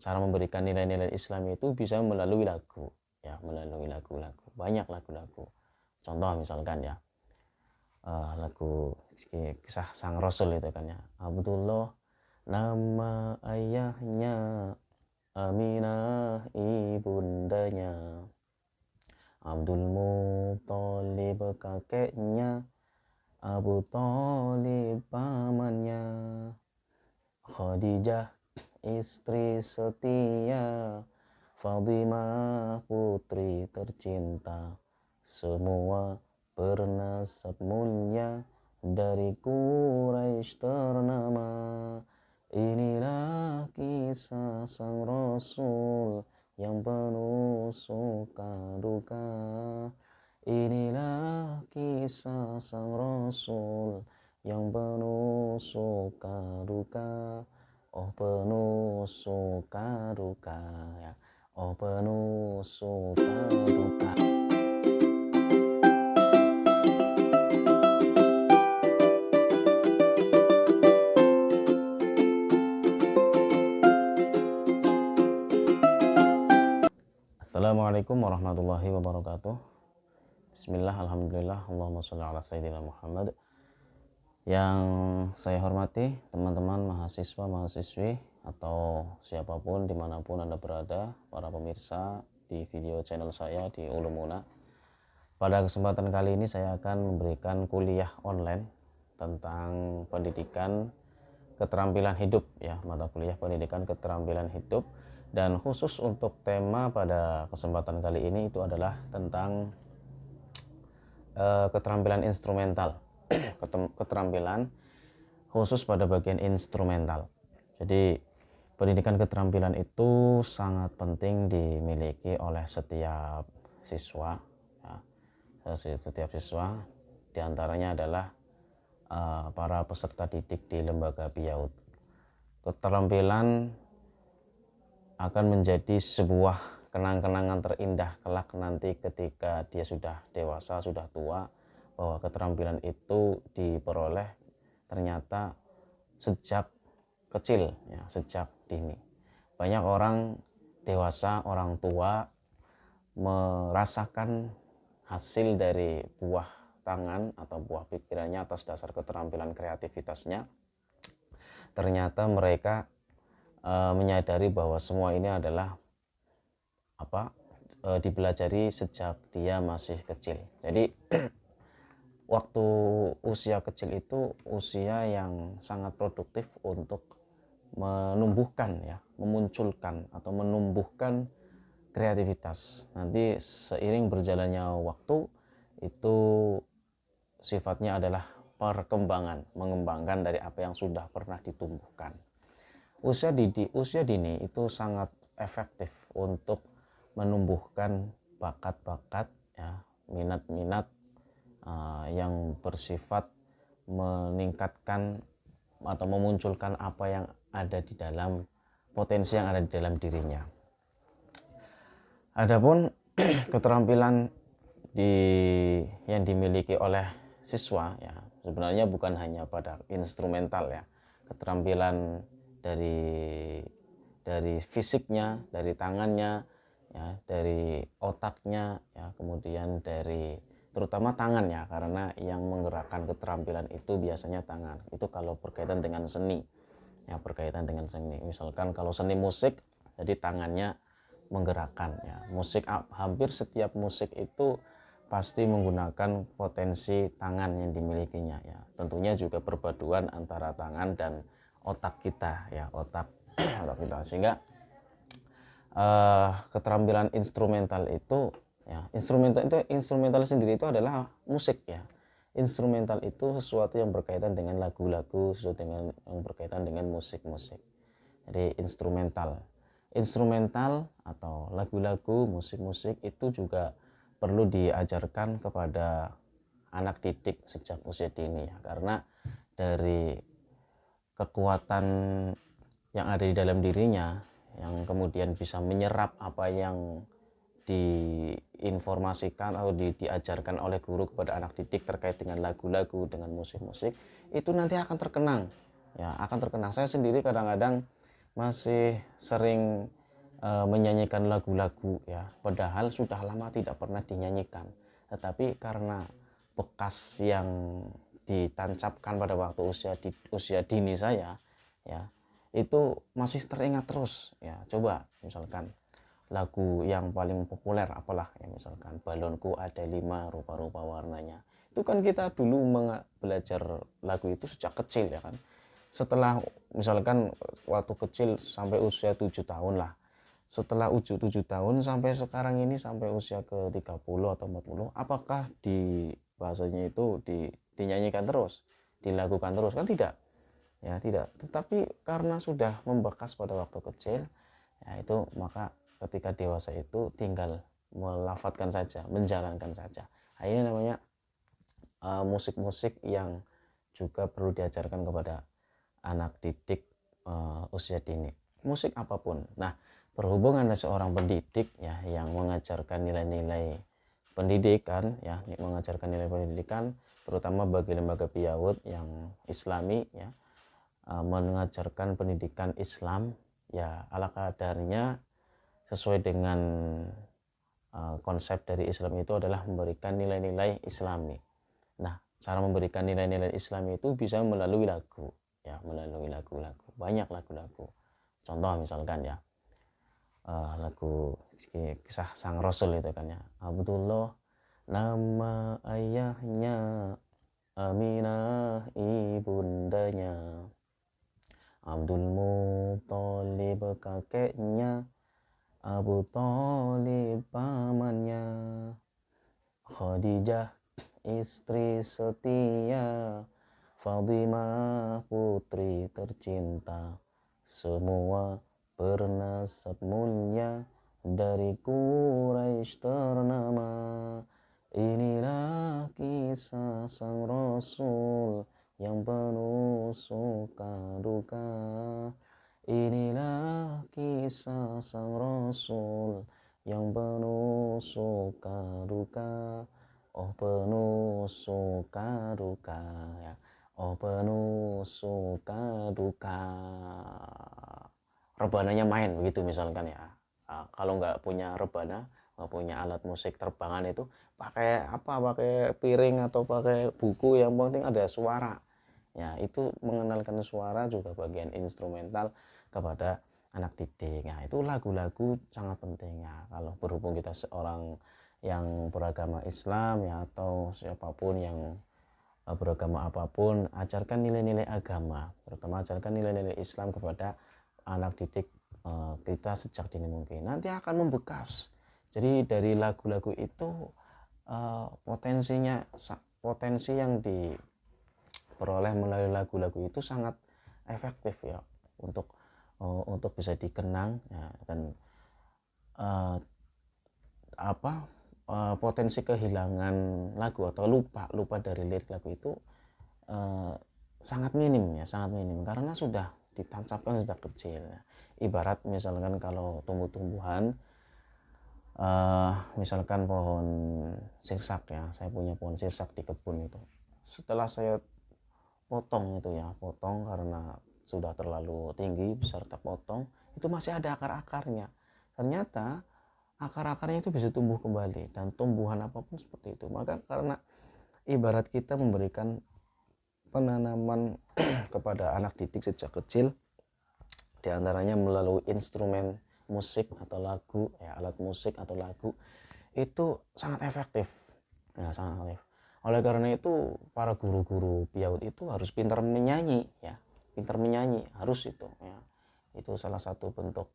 cara memberikan nilai-nilai Islam itu bisa melalui lagu, ya, melalui lagu-lagu. Banyak lagu-lagu. Contoh misalkan ya, lagu kisah sang Rasul itu kan ya. Abdullah nama ayahnya, Aminah ibundanya, Abdul Muthalib kakeknya, Abu Thalib pamannya, Khadijah istri setia, Fatimah putri tercinta, semua bernasab mulia, dari Quraisy ternama. Inilah kisah sang Rasul yang penuh suka duka. Inilah kisah sang Rasul yang penuh suka duka. Oh penuh suka duka ya. Oh penuh suka duka. Assalamualaikum warahmatullahi wabarakatuh. Bismillah, alhamdulillah, Allahumma sholli ala sayyidina Muhammad. Yang saya hormati teman-teman mahasiswa, mahasiswi, atau siapapun dimanapun Anda berada, para pemirsa di video channel saya di Ulumuna. Pada kesempatan kali ini saya akan memberikan kuliah online tentang pendidikan keterampilan hidup, ya, mata kuliah pendidikan keterampilan hidup. Dan khusus untuk tema pada kesempatan kali ini itu adalah tentang keterampilan instrumental. Keterampilan khusus pada bagian instrumental. Jadi pendidikan keterampilan itu sangat penting dimiliki oleh setiap siswa, ya. Setiap siswa, diantaranya adalah para peserta didik di lembaga PIAUD. Keterampilan akan menjadi sebuah kenang-kenangan terindah kelak nanti ketika dia sudah dewasa, sudah tua, bahwa keterampilan itu diperoleh ternyata sejak kecil, ya, sejak dini. Banyak orang dewasa, orang tua merasakan hasil dari buah tangan atau buah pikirannya atas dasar keterampilan kreativitasnya. Ternyata mereka menyadari bahwa semua ini adalah dipelajari sejak dia masih kecil. Jadi waktu usia kecil itu usia yang sangat produktif untuk menumbuhkan, ya, memunculkan atau menumbuhkan kreativitas. Nanti seiring berjalannya waktu itu sifatnya adalah perkembangan, mengembangkan dari apa yang sudah pernah ditumbuhkan. Usia dini itu sangat efektif untuk menumbuhkan bakat-bakat, ya, minat-minat yang bersifat meningkatkan atau memunculkan apa yang ada di dalam potensi yang ada di dalam dirinya. Adapun keterampilan yang dimiliki oleh siswa, ya, sebenarnya bukan hanya pada instrumental, ya. Keterampilan dari fisiknya, dari tangannya, ya, dari otaknya, ya, kemudian dari terutama tangan, ya, karena yang menggerakkan keterampilan itu biasanya tangan. Itu kalau berkaitan dengan seni, ya, berkaitan dengan seni. Misalkan kalau seni musik, jadi tangannya menggerakkan, ya. Musik, hampir setiap musik itu pasti menggunakan potensi tangan yang dimilikinya, ya. Tentunya juga perpaduan antara tangan dan otak kita, ya, otak kita, sehingga keterampilan instrumental itu, ya, instrumental sendiri itu adalah musik, ya. Instrumental itu sesuatu yang berkaitan dengan lagu-lagu, sesuatu yang berkaitan dengan musik-musik. Jadi instrumental atau lagu-lagu, musik-musik itu juga perlu diajarkan kepada anak didik sejak usia dini, ya, karena dari kekuatan yang ada di dalam dirinya yang kemudian bisa menyerap apa yang diinformasikan atau diajarkan oleh guru kepada anak didik terkait dengan lagu-lagu, dengan musik-musik, itu nanti akan terkenang, ya, akan terkenang. Saya sendiri kadang-kadang masih sering menyanyikan lagu-lagu ya, padahal sudah lama tidak pernah dinyanyikan, tetapi karena bekas yang ditancapkan pada waktu usia dini saya ya, itu masih teringat terus ya. Coba misalkan lagu yang paling populer apalah ya, misalkan balonku ada 5 rupa-rupa warnanya, itu kan kita dulu belajar lagu itu sejak kecil ya kan. Setelah misalkan waktu kecil sampai usia 7 tahun lah, setelah 7 tahun sampai sekarang ini sampai usia ke 30 atau 40, apakah di bahasanya itu dinyanyikan terus, dilakukan terus? Kan tidak ya, tidak. Tetapi karena sudah membekas pada waktu kecil ya, itu maka ketika dewasa itu tinggal melafadzkan saja, menjalankan saja. Nah, ini namanya musik-musik yang juga perlu diajarkan kepada anak didik usia dini, musik apapun. Nah, berhubung ada seorang pendidik ya yang mengajarkan nilai-nilai pendidikan ya, mengajarkan nilai pendidikan terutama bagi lembaga PIAUD yang islami ya, mengajarkan pendidikan Islam ya, ala kadarnya sesuai dengan konsep dari Islam itu adalah memberikan nilai-nilai Islami. Nah, cara memberikan nilai-nilai Islami itu bisa melalui lagu ya, melalui lagu-lagu, banyak lagu-lagu. Contoh misalkan ya, lagu kisah sang Rasul itu kan ya, Abdullah nama ayahnya, Aminah ibundanya, Abdul Muthalib kakeknya, Abu Thalib pamannya, Khadijah istri setia, Fatimah putri tercinta, semua bernasab mulia, dari Quraisy ternama. Inilah kisah sang Rasul yang penuh suka duka. Inilah kisah sang Rasul yang penuh suka duka. Oh penuh suka duka ya, oh penuh suka duka. Rebananya main begitu misalkan ya. Nah, kalau nggak punya rebana, nggak punya alat musik terbangan itu, pakai apa, pakai piring atau pakai buku, yang penting ada suara ya. Itu mengenalkan suara juga bagian instrumental kepada anak didik. Nah, itu lagu-lagu sangat penting ya. Kalau berhubung kita seorang yang beragama Islam ya, atau siapapun yang beragama apapun, ajarkan nilai-nilai agama, terutama ajarkan nilai-nilai Islam kepada anak didik kita sejak dini mungkin. Nanti akan membekas. Jadi dari lagu-lagu itu potensi yang diperoleh melalui lagu-lagu itu sangat efektif ya, untuk bisa dikenang ya. Dan potensi kehilangan lagu atau lupa dari lirik lagu itu sangat minim ya, sangat minim, karena sudah ditancapkan sejak kecil. Ibarat misalkan kalau tumbuh-tumbuhan, misalkan pohon sirsak ya, saya punya pohon sirsak di kebun itu. Setelah saya potong itu ya, potong karena sudah terlalu tinggi, beserta potong, itu masih ada akar-akarnya. Ternyata akar-akarnya itu bisa tumbuh kembali, dan tumbuhan apapun seperti itu. Maka karena ibarat kita memberikan penanaman kepada anak didik sejak kecil, diantaranya melalui instrumen musik atau lagu ya, alat musik atau lagu, itu sangat efektif ya, sangat efektif. Oleh karena itu para guru-guru PIAUD itu harus pintar menyanyi ya, pintar menyanyi harus itu ya. Itu salah satu bentuk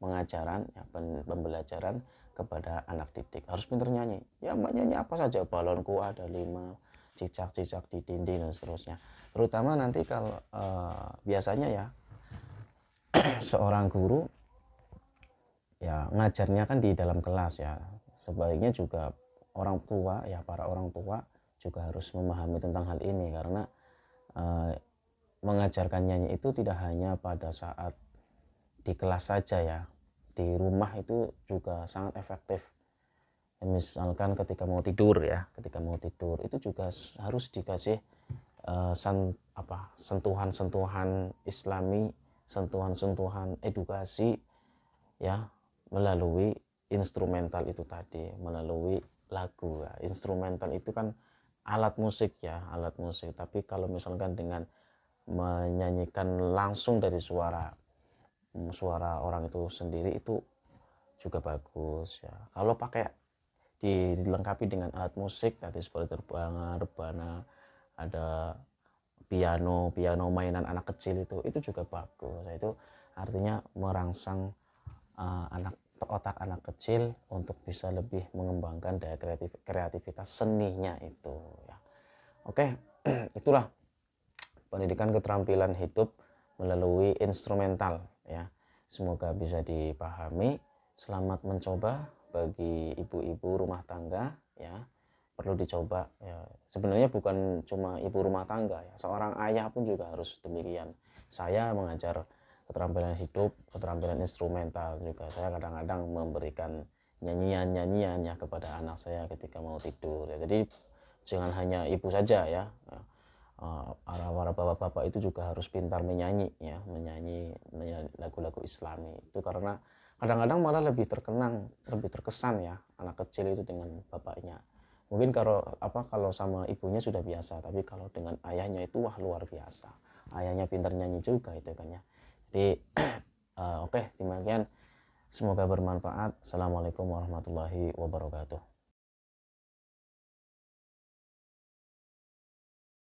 pengajaran ya, pembelajaran kepada anak didik, harus pintar nyanyi ya. Nyanyi apa saja, balonku ada 5, cicak-cicak di dinding, dan seterusnya. Terutama nanti kalau biasanya ya seorang guru ya ngajarnya kan di dalam kelas ya, sebaiknya juga orang tua ya, para orang tua juga harus memahami tentang hal ini, karena mengajarkan nyanyi itu tidak hanya pada saat di kelas saja ya, di rumah itu juga sangat efektif. Misalkan ketika mau tidur ya, ketika mau tidur itu juga harus dikasih sentuhan-sentuhan Islami sentuhan-sentuhan edukasi ya melalui instrumental itu tadi, melalui lagu. Ya. Instrumental itu kan alat musik ya, alat musik. Tapi kalau misalkan dengan menyanyikan langsung dari suara orang itu sendiri itu juga bagus ya. Kalau pakai dilengkapi dengan alat musik tadi seperti rebana, ada piano mainan anak kecil itu juga bagus. Nah, itu artinya merangsang otak anak kecil untuk bisa lebih mengembangkan daya kreativitas seninya itu ya. Oke, itulah pendidikan keterampilan hidup melalui instrumental ya. Semoga bisa dipahami. Selamat mencoba bagi ibu-ibu rumah tangga ya. Perlu dicoba ya. Sebenarnya bukan cuma ibu rumah tangga ya, seorang ayah pun juga harus demikian. Saya mengajar keterampilan hidup, keterampilan instrumental juga. Saya kadang-kadang memberikan nyanyian-nyanyian ya kepada anak saya ketika mau tidur ya. Jadi jangan hanya ibu saja ya. Para bapak-bapak itu juga harus pintar menyanyi ya, menyanyi lagu-lagu Islami. Itu karena kadang-kadang malah lebih terkesan ya anak kecil itu dengan bapaknya. Mungkin kalau sama ibunya sudah biasa, tapi kalau dengan ayahnya itu wah luar biasa. Ayahnya pintar nyanyi juga itu kan ya. Jadi oke, demikian. Semoga bermanfaat. Assalamualaikum warahmatullahi wabarakatuh.